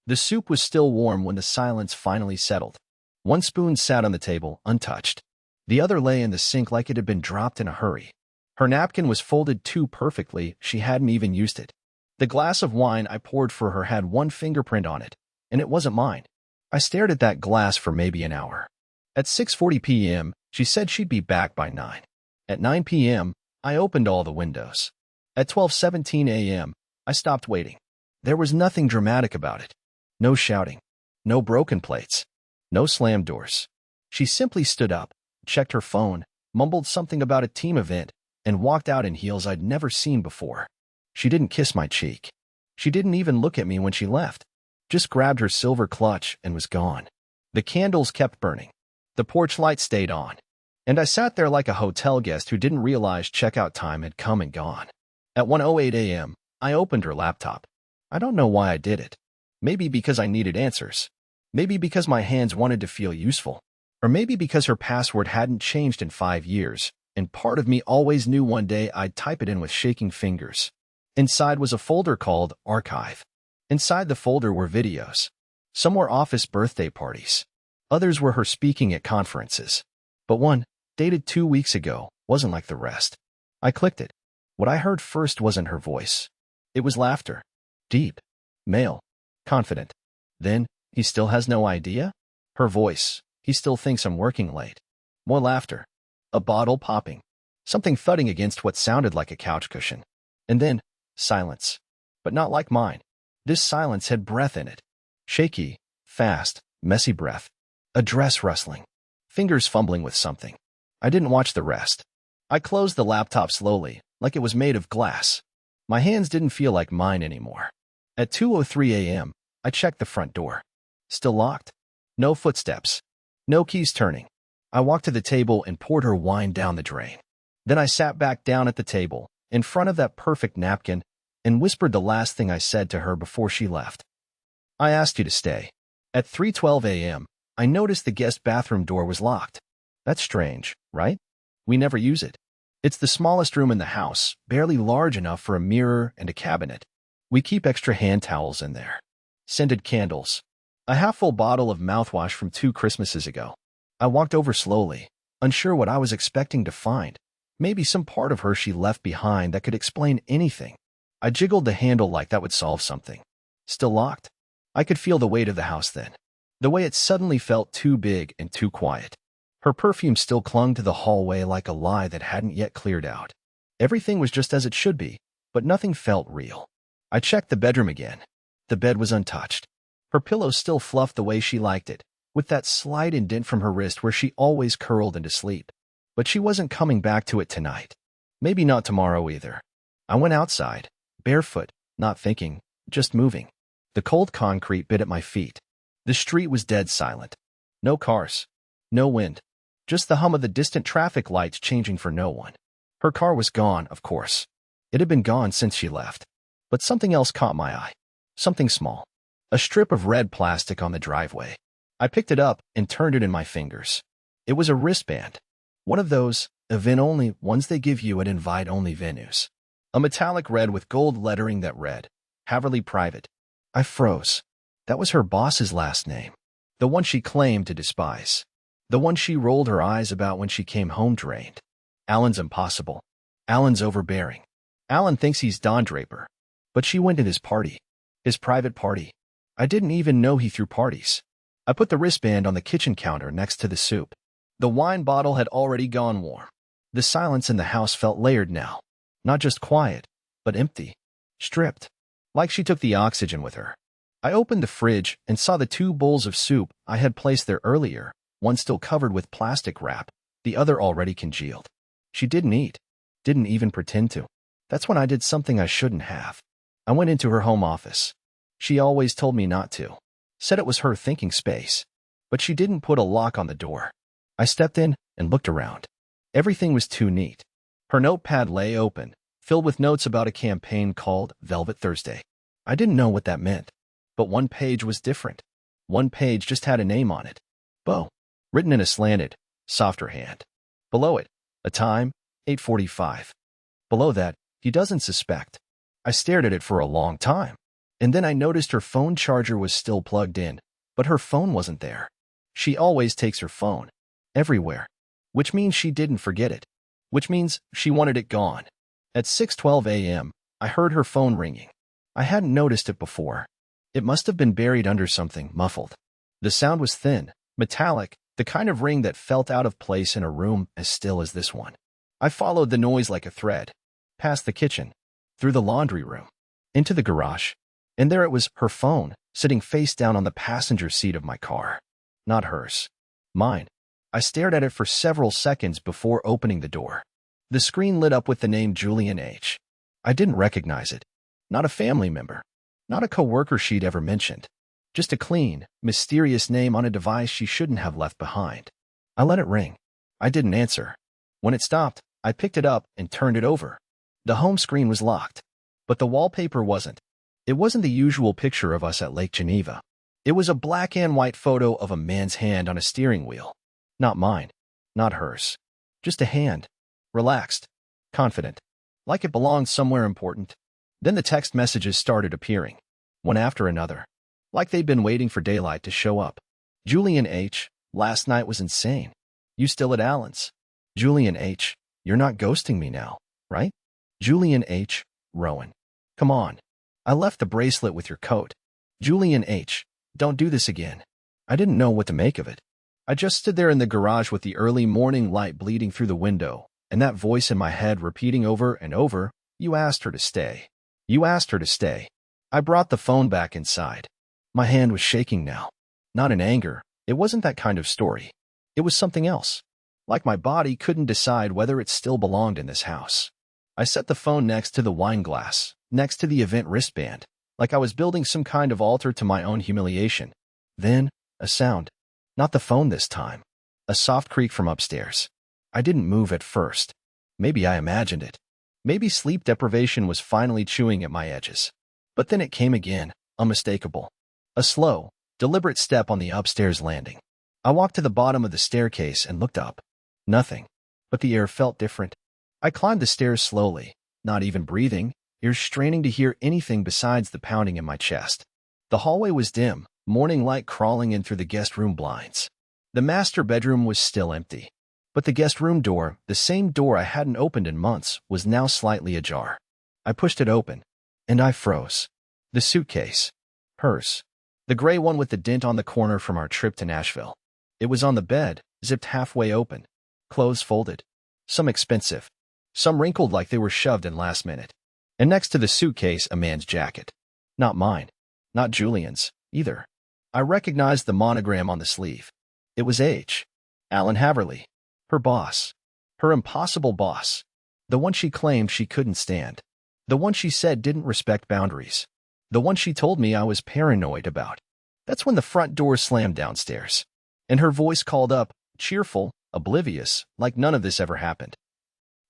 The soup was still warm when the silence finally settled. One spoon sat on the table, untouched. The other lay in the sink like it had been dropped in a hurry. Her napkin was folded too perfectly, she hadn't even used it. The glass of wine I poured for her had one fingerprint on it, and it wasn't mine. I stared at that glass for maybe an hour. At 6:40 p.m., she said she'd be back by 9. At 9 p.m., I opened all the windows. At 12:17 a.m., I stopped waiting. There was nothing dramatic about it. No shouting. No broken plates. No slammed doors. She simply stood up, checked her phone, mumbled something about a team event, and walked out in heels I'd never seen before. She didn't kiss my cheek. She didn't even look at me when she left. Just grabbed her silver clutch and was gone. The candles kept burning. The porch light stayed on. And I sat there like a hotel guest who didn't realize checkout time had come and gone. At 1:08 a.m., I opened her laptop. I don't know why I did it. Maybe because I needed answers. Maybe because my hands wanted to feel useful. Or maybe because her password hadn't changed in 5 years, and part of me always knew one day I'd type it in with shaking fingers. Inside was a folder called Archive. Inside the folder were videos. Some were office birthday parties. Others were her speaking at conferences. But one, dated 2 weeks ago, wasn't like the rest. I clicked it. What I heard first wasn't her voice. It was laughter. Deep. Male. Confident. Then, he still has no idea? Her voice. He still thinks I'm working late. More laughter. A bottle popping. Something thudding against what sounded like a couch cushion. And then, silence. But not like mine. This silence had breath in it. Shaky, fast, messy breath. A dress rustling. Fingers fumbling with something. I didn't watch the rest. I closed the laptop slowly, like it was made of glass. My hands didn't feel like mine anymore. At 2:03 a.m., I checked the front door. Still locked. No footsteps. No keys turning. I walked to the table and poured her wine down the drain. Then I sat back down at the table, in front of that perfect napkin, and whispered the last thing I said to her before she left. I asked you to stay. At 3:12 a.m., I noticed the guest bathroom door was locked. That's strange, right? We never use it. It's the smallest room in the house, barely large enough for a mirror and a cabinet. We keep extra hand towels in there. Scented candles. A half-full bottle of mouthwash from 2 Christmases ago. I walked over slowly, unsure what I was expecting to find. Maybe some part of her she left behind that could explain anything. I jiggled the handle like that would solve something. Still locked? I could feel the weight of the house then. The way it suddenly felt too big and too quiet. Her perfume still clung to the hallway like a lie that hadn't yet cleared out. Everything was just as it should be, but nothing felt real. I checked the bedroom again. The bed was untouched. Her pillow still fluffed the way she liked it, with that slight indent from her wrist where she always curled into sleep. But she wasn't coming back to it tonight. Maybe not tomorrow either. I went outside, barefoot, not thinking, just moving. The cold concrete bit at my feet. The street was dead silent. No cars. No wind. Just the hum of the distant traffic lights changing for no one. Her car was gone, of course. It had been gone since she left. But something else caught my eye. Something small. A strip of red plastic on the driveway. I picked it up and turned it in my fingers. It was a wristband. One of those, event-only ones they give you at invite-only venues. A metallic red with gold lettering that read, Haverly Private. I froze. That was her boss's last name. The one she claimed to despise. The one she rolled her eyes about when she came home drained. Alan's impossible. Alan's overbearing. Alan thinks he's Don Draper. But she went to his party. His private party. I didn't even know he threw parties. I put the wristband on the kitchen counter next to the soup. The wine bottle had already gone warm. The silence in the house felt layered now. Not just quiet, but empty. Stripped. Like she took the oxygen with her. I opened the fridge and saw the 2 bowls of soup I had placed there earlier, one still covered with plastic wrap, the other already congealed. She didn't eat. Didn't even pretend to. That's when I did something I shouldn't have. I went into her home office. She always told me not to. Said it was her thinking space. But she didn't put a lock on the door. I stepped in and looked around. Everything was too neat. Her notepad lay open, filled with notes about a campaign called Velvet Thursday. I didn't know what that meant. But one page was different. One page just had a name on it. Beau. Written in a slanted, softer hand. Below it, a time, 8:45. Below that, he doesn't suspect. I stared at it for a long time. And then I noticed her phone charger was still plugged in, but her phone wasn't there. She always takes her phone. Everywhere. Which means she didn't forget it. Which means she wanted it gone. At 6:12 a.m., I heard her phone ringing. I hadn't noticed it before. It must have been buried under something, muffled. The sound was thin, metallic, the kind of ring that felt out of place in a room as still as this one. I followed the noise like a thread, past the kitchen, through the laundry room, into the garage. And there it was, her phone, sitting face down on the passenger seat of my car. Not hers. Mine. I stared at it for several seconds before opening the door. The screen lit up with the name Julian H. I didn't recognize it. Not a family member. Not a coworker she'd ever mentioned. Just a clean, mysterious name on a device she shouldn't have left behind. I let it ring. I didn't answer. When it stopped, I picked it up and turned it over. The home screen was locked. But the wallpaper wasn't. It wasn't the usual picture of us at Lake Geneva. It was a black and white photo of a man's hand on a steering wheel. Not mine. Not hers. Just a hand. Relaxed. Confident. Like it belonged somewhere important. Then the text messages started appearing. One after another. Like they'd been waiting for daylight to show up. Julian H. Last night was insane. You still at Allen's? Julian H. You're not ghosting me now, right? Julian H. Rowan. Come on. I left the bracelet with your coat. Julian H. Don't do this again. I didn't know what to make of it. I just stood there in the garage with the early morning light bleeding through the window, and that voice in my head repeating over and over, you asked her to stay. You asked her to stay. I brought the phone back inside. My hand was shaking now. Not in anger. It wasn't that kind of story. It was something else. Like my body couldn't decide whether it still belonged in this house. I set the phone next to the wine glass, next to the event wristband, like I was building some kind of altar to my own humiliation. Then, a sound. Not the phone this time. A soft creak from upstairs. I didn't move at first. Maybe I imagined it. Maybe sleep deprivation was finally chewing at my edges. But then it came again, unmistakable. A slow, deliberate step on the upstairs landing. I walked to the bottom of the staircase and looked up. Nothing. But the air felt different. I climbed the stairs slowly, not even breathing, ears straining to hear anything besides the pounding in my chest. The hallway was dim, morning light crawling in through the guest room blinds. The master bedroom was still empty. But the guest room door, the same door I hadn't opened in months, was now slightly ajar. I pushed it open, and I froze. The suitcase. Hers. The gray one with the dent on the corner from our trip to Nashville. It was on the bed, zipped halfway open. Clothes folded. Some expensive. Some wrinkled like they were shoved in last minute. And next to the suitcase, a man's jacket. Not mine. Not Julian's, either. I recognized the monogram on the sleeve. It was H. Alan Haverly. Her boss. Her impossible boss. The one she claimed she couldn't stand. The one she said didn't respect boundaries. The one she told me I was paranoid about. That's when the front door slammed downstairs. And her voice called up, cheerful, oblivious, like none of this ever happened.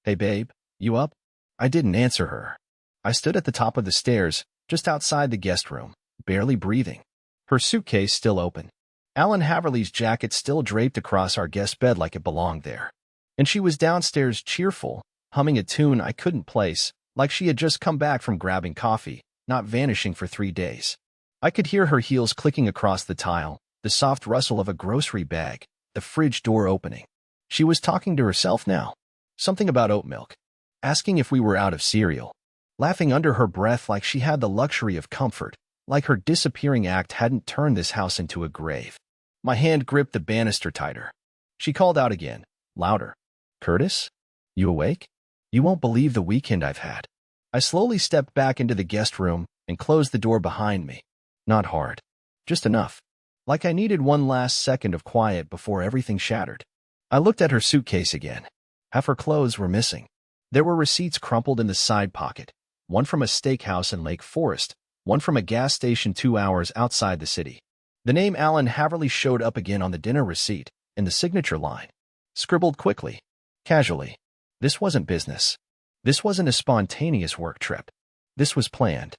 Hey babe, you up? I didn't answer her. I stood at the top of the stairs, just outside the guest room, barely breathing. Her suitcase still open. Alan Haverly's jacket still draped across our guest bed like it belonged there. And she was downstairs cheerful, humming a tune I couldn't place, like she had just come back from grabbing coffee, not vanishing for 3 days. I could hear her heels clicking across the tile, the soft rustle of a grocery bag, the fridge door opening. She was talking to herself now. Something about oat milk. Asking if we were out of cereal. Laughing under her breath like she had the luxury of comfort, like her disappearing act hadn't turned this house into a grave. My hand gripped the banister tighter. She called out again, louder. Curtis? You awake? You won't believe the weekend I've had. I slowly stepped back into the guest room and closed the door behind me. Not hard. Just enough. Like I needed one last second of quiet before everything shattered. I looked at her suitcase again. Half her clothes were missing. There were receipts crumpled in the side pocket, one from a steakhouse in Lake Forest, one from a gas station 2 hours outside the city. The name Alan Haverly showed up again on the dinner receipt, in the signature line. Scribbled quickly, casually. This wasn't business. This wasn't a spontaneous work trip. This was planned.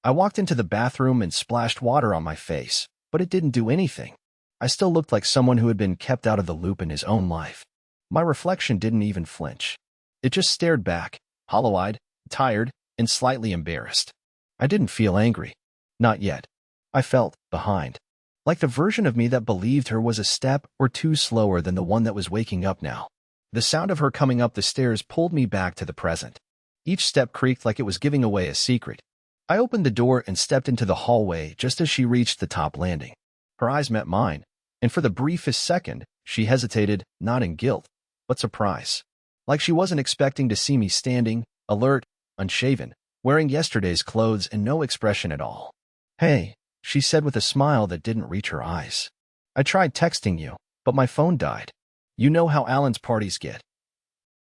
I walked into the bathroom and splashed water on my face, but it didn't do anything. I still looked like someone who had been kept out of the loop in his own life. My reflection didn't even flinch. It just stared back, hollow-eyed, tired, and slightly embarrassed. I didn't feel angry. Not yet. I felt behind. Like the version of me that believed her was a step or two slower than the one that was waking up now. The sound of her coming up the stairs pulled me back to the present. Each step creaked like it was giving away a secret. I opened the door and stepped into the hallway just as she reached the top landing. Her eyes met mine, and for the briefest second, she hesitated, not in guilt, but surprise. Like she wasn't expecting to see me standing, alert, unshaven, wearing yesterday's clothes and no expression at all. "Hey," she said with a smile that didn't reach her eyes. "I tried texting you, but my phone died. You know how Alan's parties get."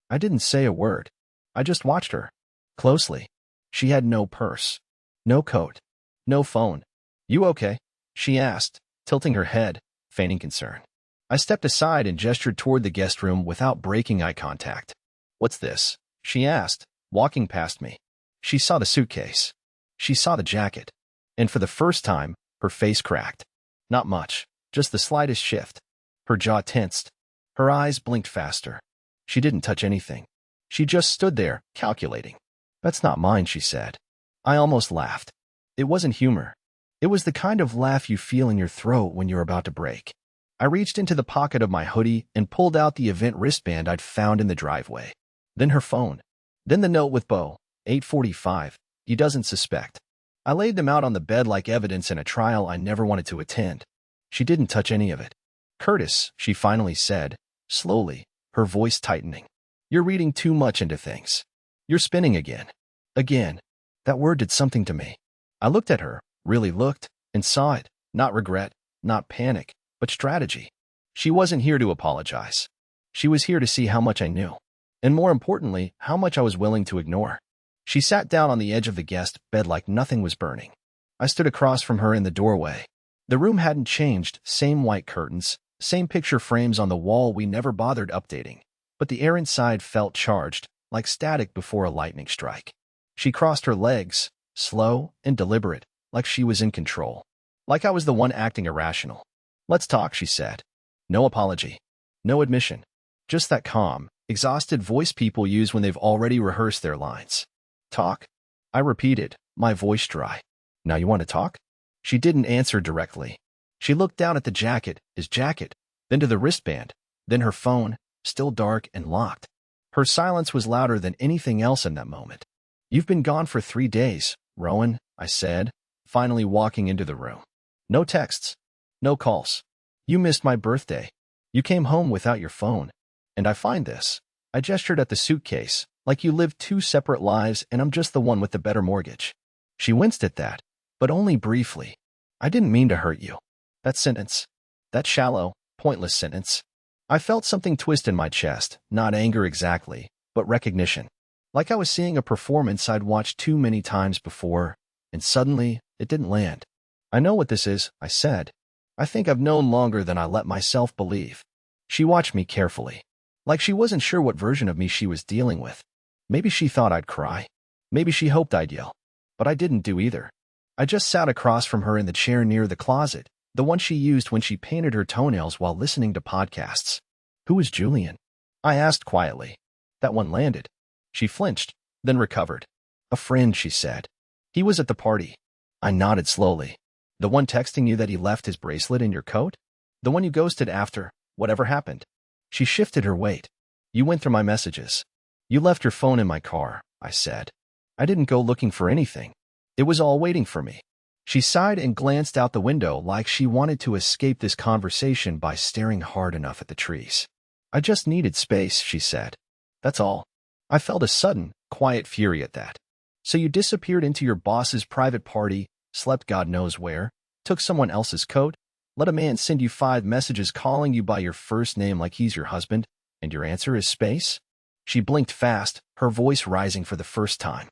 I didn't say a word. I just watched her. Closely. She had no purse. No coat. No phone. "You okay?" she asked, tilting her head, feigning concern. I stepped aside and gestured toward the guest room without breaking eye contact. "What's this?" she asked, walking past me. She saw the suitcase. She saw the jacket. And for the first time, her face cracked. Not much, just the slightest shift. Her jaw tensed. Her eyes blinked faster. She didn't touch anything. She just stood there, calculating. "That's not mine," she said. I almost laughed. It wasn't humor. It was the kind of laugh you feel in your throat when you're about to break. I reached into the pocket of my hoodie and pulled out the event wristband I'd found in the driveway. Then her phone. Then the note with Bo, 8:45. He doesn't suspect. I laid them out on the bed like evidence in a trial I never wanted to attend. She didn't touch any of it. "Curtis," she finally said, slowly, her voice tightening. "You're reading too much into things. You're spinning again." Again. That word did something to me. I looked at her, really looked, and saw it. Not regret, not panic, but strategy. She wasn't here to apologize. She was here to see how much I knew. And more importantly, how much I was willing to ignore. She sat down on the edge of the guest bed like nothing was burning. I stood across from her in the doorway. The room hadn't changed, same white curtains, same picture frames on the wall we never bothered updating. But the air inside felt charged, like static before a lightning strike. She crossed her legs, slow and deliberate, like she was in control. Like I was the one acting irrational. "Let's talk," she said. No apology. No admission. Just that calm, exhausted voice people use when they've already rehearsed their lines. "Talk?" I repeated, my voice dry. "Now you want to talk?" She didn't answer directly. She looked down at the jacket, his jacket, then to the wristband, then her phone, still dark and locked. Her silence was louder than anything else in that moment. "You've been gone for 3 days, Rowan," I said, finally walking into the room. "No texts. No calls. You missed my birthday. You came home without your phone. And I find this." I gestured at the suitcase, "like you lived 2 separate lives and I'm just the one with the better mortgage." She winced at that, but only briefly. "I didn't mean to hurt you." That sentence. That shallow, pointless sentence. I felt something twist in my chest, not anger exactly, but recognition. Like I was seeing a performance I'd watched too many times before, and suddenly, it didn't land. "I know what this is," I said. "I think I've known longer than I let myself believe." She watched me carefully. Like she wasn't sure what version of me she was dealing with. Maybe she thought I'd cry. Maybe she hoped I'd yell. But I didn't do either. I just sat across from her in the chair near the closet, the one she used when she painted her toenails while listening to podcasts. "Who is Julian?" I asked quietly. That one landed. She flinched, then recovered. "A friend," she said. "He was at the party." I nodded slowly. "The one texting you that he left his bracelet in your coat? The one you ghosted after, whatever happened?" She shifted her weight. "You went through my messages. You left your phone in my car," I said. "I didn't go looking for anything. It was all waiting for me." She sighed and glanced out the window like she wanted to escape this conversation by staring hard enough at the trees. "I just needed space," she said. "That's all." I felt a sudden, quiet fury at that. "So you disappeared into your boss's private party, slept God knows where, took someone else's coat, let a man send you 5 messages calling you by your first name like he's your husband, and your answer is space?" She blinked fast, her voice rising for the first time.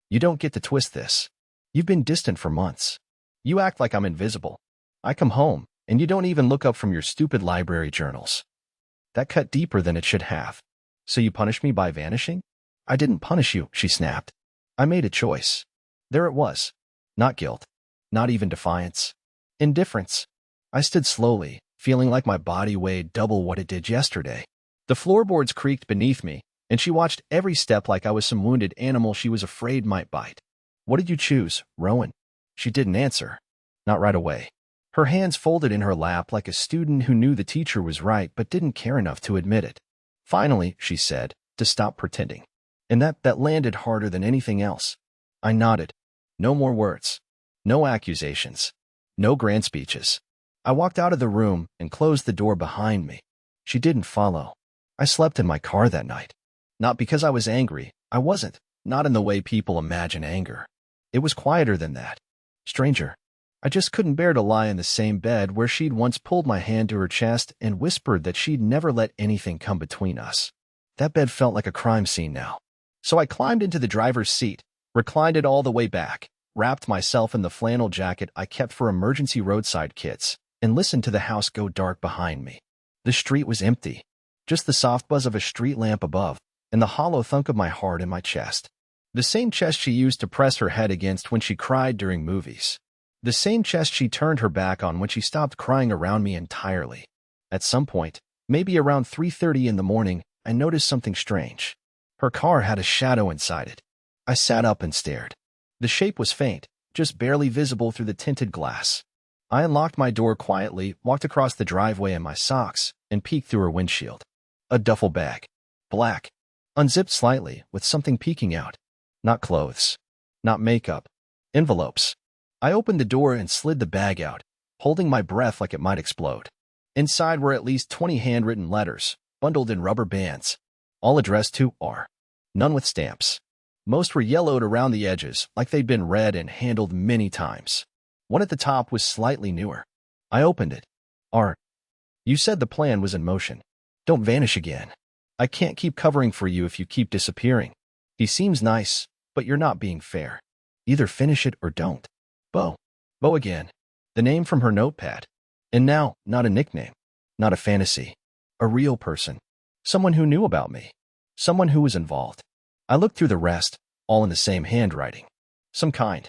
"You don't get to twist this. You've been distant for months. You act like I'm invisible. I come home, and you don't even look up from your stupid library journals." That cut deeper than it should have. "So you punish me by vanishing?" "I didn't punish you," she snapped. "I made a choice." There it was. Not guilt. Not even defiance. Indifference. I stood slowly, feeling like my body weighed double what it did yesterday. The floorboards creaked beneath me, and she watched every step like I was some wounded animal she was afraid might bite. "What did you choose, Rowan?" She didn't answer. Not right away. Her hands folded in her lap like a student who knew the teacher was right but didn't care enough to admit it. Finally, she said, to stop pretending. And that landed harder than anything else. I nodded. No more words. No accusations. No grand speeches. I walked out of the room and closed the door behind me. She didn't follow. I slept in my car that night. Not because I was angry. I wasn't. Not in the way people imagine anger. It was quieter than that. Stranger. I just couldn't bear to lie in the same bed where she'd once pulled my hand to her chest and whispered that she'd never let anything come between us. That bed felt like a crime scene now. So I climbed into the driver's seat, reclined it all the way back, wrapped myself in the flannel jacket I kept for emergency roadside kits, and listened to the house go dark behind me. The street was empty. Just the soft buzz of a street lamp above, and the hollow thunk of my heart in my chest. The same chest she used to press her head against when she cried during movies. The same chest she turned her back on when she stopped crying around me entirely. At some point, maybe around 3:30 in the morning, I noticed something strange. Her car had a shadow inside it. I sat up and stared. The shape was faint, just barely visible through the tinted glass. I unlocked my door quietly, walked across the driveway in my socks, and peeked through her windshield. A duffel bag. Black. Unzipped slightly, with something peeking out. Not clothes. Not makeup. Envelopes. I opened the door and slid the bag out, holding my breath like it might explode. Inside were at least 20 handwritten letters, bundled in rubber bands, all addressed to R. None with stamps. Most were yellowed around the edges, like they'd been read and handled many times. One at the top was slightly newer. I opened it. R. You said the plan was in motion. Don't vanish again. I can't keep covering for you if you keep disappearing. He seems nice, but you're not being fair. Either finish it or don't. Bo. Bo again. The name from her notepad. And now, not a nickname. Not a fantasy. A real person. Someone who knew about me. Someone who was involved. I looked through the rest, all in the same handwriting. Some kind.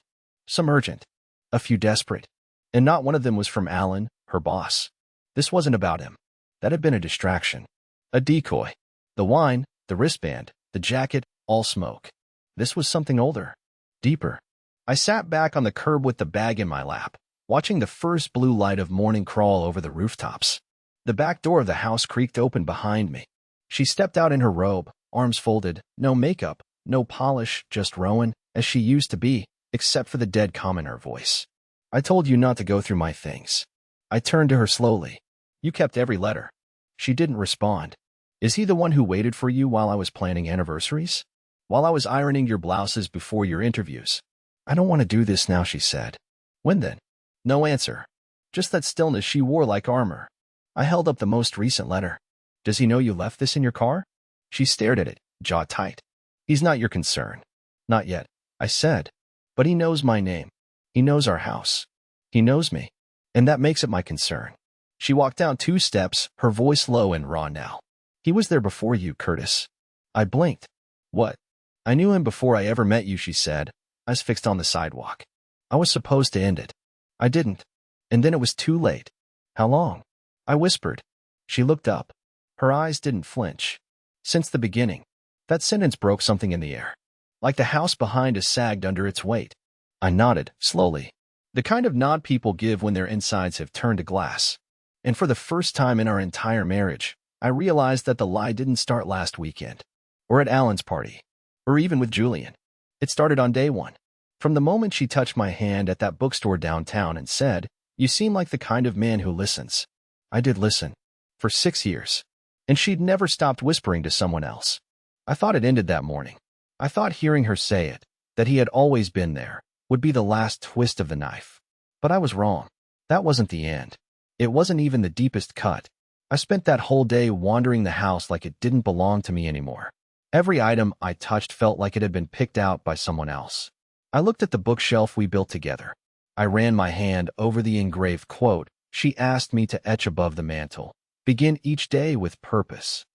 Some urgent. A few desperate. And not one of them was from Alan, her boss. This wasn't about him. That had been a distraction. A decoy. The wine, the wristband, the jacket, all smoke. This was something older. Deeper. I sat back on the curb with the bag in my lap, watching the first blue light of morning crawl over the rooftops. The back door of the house creaked open behind me. She stepped out in her robe, arms folded, no makeup, no polish, just Rowan, as she used to be, except for the dead calm in her voice. I told you not to go through my things. I turned to her slowly. You kept every letter. She didn't respond. Is he the one who waited for you while I was planning anniversaries? While I was ironing your blouses before your interviews? I don't want to do this now, she said. When then? No answer. Just that stillness she wore like armor. I held up the most recent letter. Does he know you left this in your car? She stared at it, jaw tight. He's not your concern. Not yet, I said. But he knows my name. He knows our house. He knows me. And that makes it my concern. She walked down 2 steps, her voice low and raw now. He was there before you, Curtis. I blinked. What? I knew him before I ever met you, she said, eyes fixed on the sidewalk. I was supposed to end it. I didn't. And then it was too late. How long? I whispered. She looked up. Her eyes didn't flinch. Since the beginning. That sentence broke something in the air. Like the house behind us sagged under its weight. I nodded, slowly. The kind of nod people give when their insides have turned to glass. And for the first time in our entire marriage, I realized that the lie didn't start last weekend. Or at Alan's party. Or even with Julian. It started on day 1. From the moment she touched my hand at that bookstore downtown and said, "You seem like the kind of man who listens." I did listen. For 6 years. And she'd never stopped whispering to someone else. I thought it ended that morning. I thought hearing her say it, that he had always been there, would be the last twist of the knife. But I was wrong. That wasn't the end. It wasn't even the deepest cut. I spent that whole day wandering the house like it didn't belong to me anymore. Every item I touched felt like it had been picked out by someone else. I looked at the bookshelf we built together. I ran my hand over the engraved quote she asked me to etch above the mantel. Begin each day with purpose.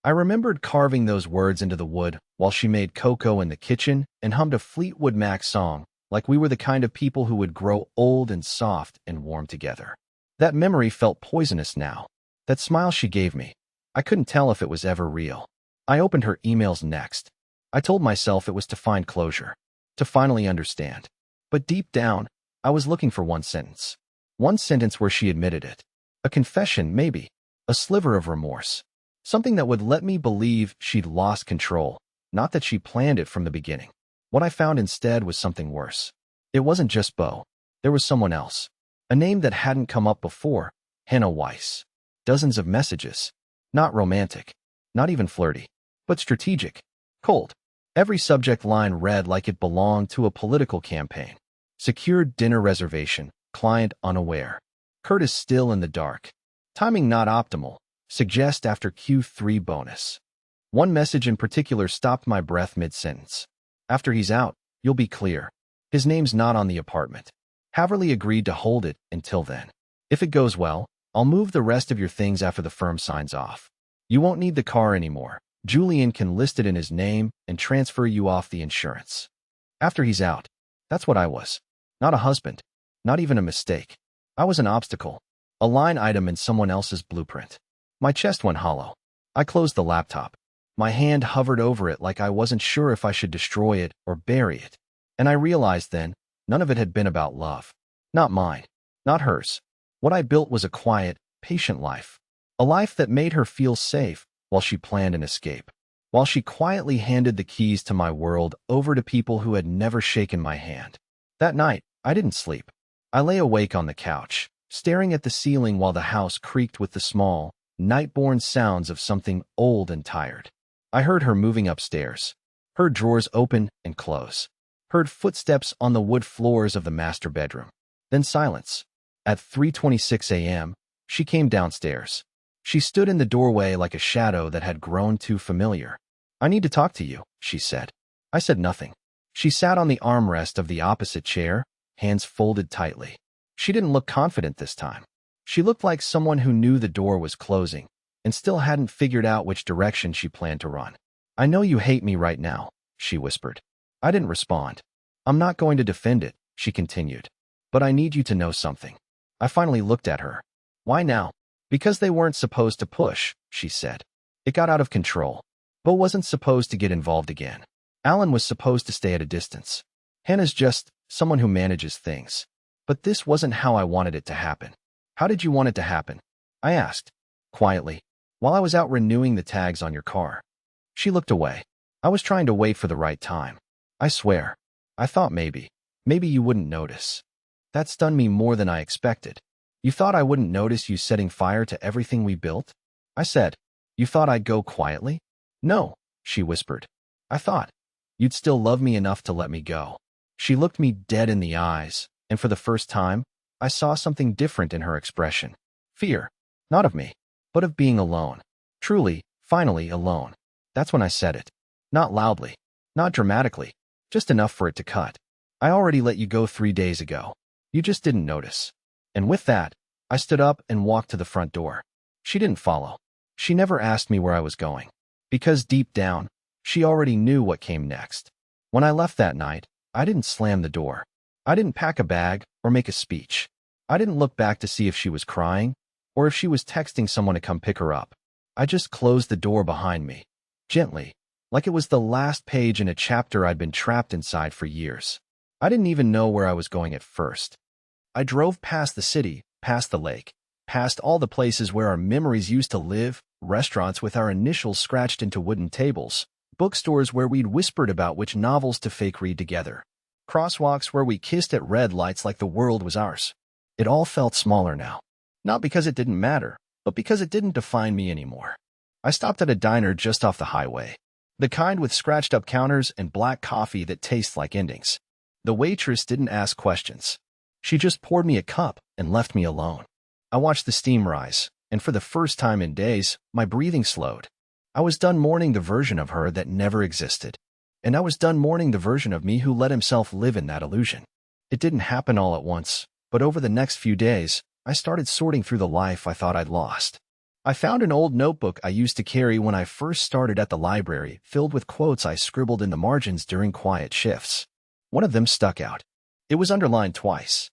I remembered carving those words into the wood while she made cocoa in the kitchen and hummed a Fleetwood Mac song, like we were the kind of people who would grow old and soft and warm together. That memory felt poisonous now. That smile she gave me, I couldn't tell if it was ever real. I opened her emails next. I told myself it was to find closure, to finally understand. But deep down, I was looking for one sentence. One sentence where she admitted it. A confession, maybe. A sliver of remorse. Something that would let me believe she'd lost control, not that she planned it from the beginning. What I found instead was something worse. It wasn't just Bo. There was someone else. A name that hadn't come up before. Hannah Weiss. Dozens of messages. Not romantic. Not even flirty. But strategic. Cold. Every subject line read like it belonged to a political campaign. Secured dinner reservation. Client unaware. Curtis still in the dark. Timing not optimal. Suggest after Q3 bonus. One message in particular stopped my breath mid-sentence. After he's out, you'll be clear. His name's not on the apartment. Haverly agreed to hold it until then. If it goes well, I'll move the rest of your things after the firm signs off. You won't need the car anymore. Julian can list it in his name and transfer you off the insurance. After he's out. That's what I was. Not a husband. Not even a mistake. I was an obstacle. A line item in someone else's blueprint. My chest went hollow. I closed the laptop. My hand hovered over it like I wasn't sure if I should destroy it or bury it. And I realized then, none of it had been about love. Not mine. Not hers. What I built was a quiet, patient life. A life that made her feel safe while she planned an escape. While she quietly handed the keys to my world over to people who had never shaken my hand. That night, I didn't sleep. I lay awake on the couch, staring at the ceiling while the house creaked with the small, night-born sounds of something old and tired. I heard her moving upstairs. Heard drawers open and close. Heard footsteps on the wood floors of the master bedroom. Then silence. At 3:26 a.m., she came downstairs. She stood in the doorway like a shadow that had grown too familiar. I need to talk to you, she said. I said nothing. She sat on the armrest of the opposite chair, hands folded tightly. She didn't look confident this time. She looked like someone who knew the door was closing and still hadn't figured out which direction she planned to run. I know you hate me right now, she whispered. I didn't respond. I'm not going to defend it, she continued. But I need you to know something. I finally looked at her. Why now? Because they weren't supposed to push, she said. It got out of control. Bo wasn't supposed to get involved again. Alan was supposed to stay at a distance. Hannah's just someone who manages things. But this wasn't how I wanted it to happen. How did you want it to happen? I asked, quietly, while I was out renewing the tags on your car. She looked away. I was trying to wait for the right time. I swear. I thought maybe you wouldn't notice. That stunned me more than I expected. You thought I wouldn't notice you setting fire to everything we built? I said. You thought I'd go quietly? No, she whispered. I thought you'd still love me enough to let me go. She looked me dead in the eyes, and for the first time, I saw something different in her expression. Fear. Not of me, but of being alone. Truly, finally alone. That's when I said it. Not loudly. Not dramatically. Just enough for it to cut. I already let you go 3 days ago. You just didn't notice. And with that, I stood up and walked to the front door. She didn't follow. She never asked me where I was going. Because deep down, she already knew what came next. When I left that night, I didn't slam the door. I didn't pack a bag or make a speech. I didn't look back to see if she was crying or if she was texting someone to come pick her up. I just closed the door behind me, gently, like it was the last page in a chapter I'd been trapped inside for years. I didn't even know where I was going at first. I drove past the city, past the lake, past all the places where our memories used to live, restaurants with our initials scratched into wooden tables, bookstores where we'd whispered about which novels to fake read together, crosswalks where we kissed at red lights like the world was ours. It all felt smaller now. Not because it didn't matter, but because it didn't define me anymore. I stopped at a diner just off the highway. The kind with scratched-up counters and black coffee that tastes like endings. The waitress didn't ask questions. She just poured me a cup and left me alone. I watched the steam rise, and for the first time in days, my breathing slowed. I was done mourning the version of her that never existed. And I was done mourning the version of me who let himself live in that illusion. It didn't happen all at once, but over the next few days, I started sorting through the life I thought I'd lost. I found an old notebook I used to carry when I first started at the library, filled with quotes I scribbled in the margins during quiet shifts. One of them stuck out. It was underlined twice.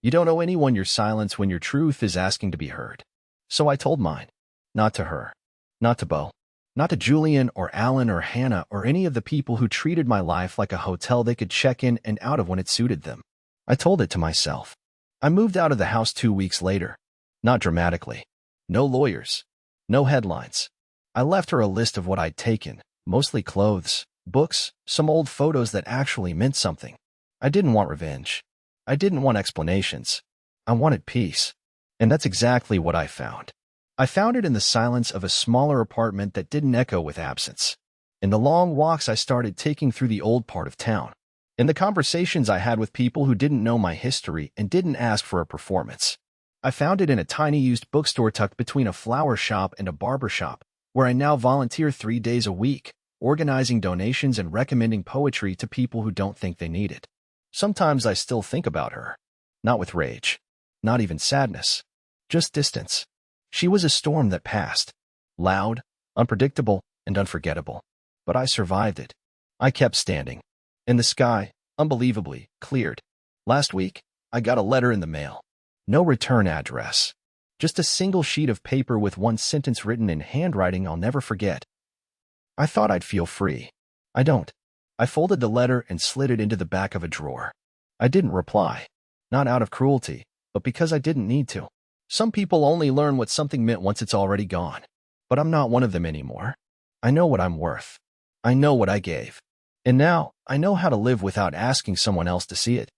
You don't owe anyone your silence when your truth is asking to be heard. So I told mine. Not to her. Not to Bo. Not to Julian or Alan or Hannah or any of the people who treated my life like a hotel they could check in and out of when it suited them. I told it to myself. I moved out of the house 2 weeks later. Not dramatically. No lawyers. No headlines. I left her a list of what I'd taken, mostly clothes, books, some old photos that actually meant something. I didn't want revenge. I didn't want explanations. I wanted peace. And that's exactly what I found. I found it in the silence of a smaller apartment that didn't echo with absence. In the long walks I started taking through the old part of town. In the conversations I had with people who didn't know my history and didn't ask for a performance. I found it in a tiny used bookstore tucked between a flower shop and a barber shop, where I now volunteer 3 days a week, organizing donations and recommending poetry to people who don't think they need it. Sometimes I still think about her. Not with rage. Not even sadness. Just distance. She was a storm that passed. Loud, unpredictable, and unforgettable. But I survived it. I kept standing. And the sky, unbelievably, cleared. Last week, I got a letter in the mail. No return address. Just a single sheet of paper with one sentence written in handwriting I'll never forget. I thought I'd feel free. I don't. I folded the letter and slid it into the back of a drawer. I didn't reply. Not out of cruelty, but because I didn't need to. Some people only learn what something meant once it's already gone. But I'm not one of them anymore. I know what I'm worth. I know what I gave. And now, I know how to live without asking someone else to see it.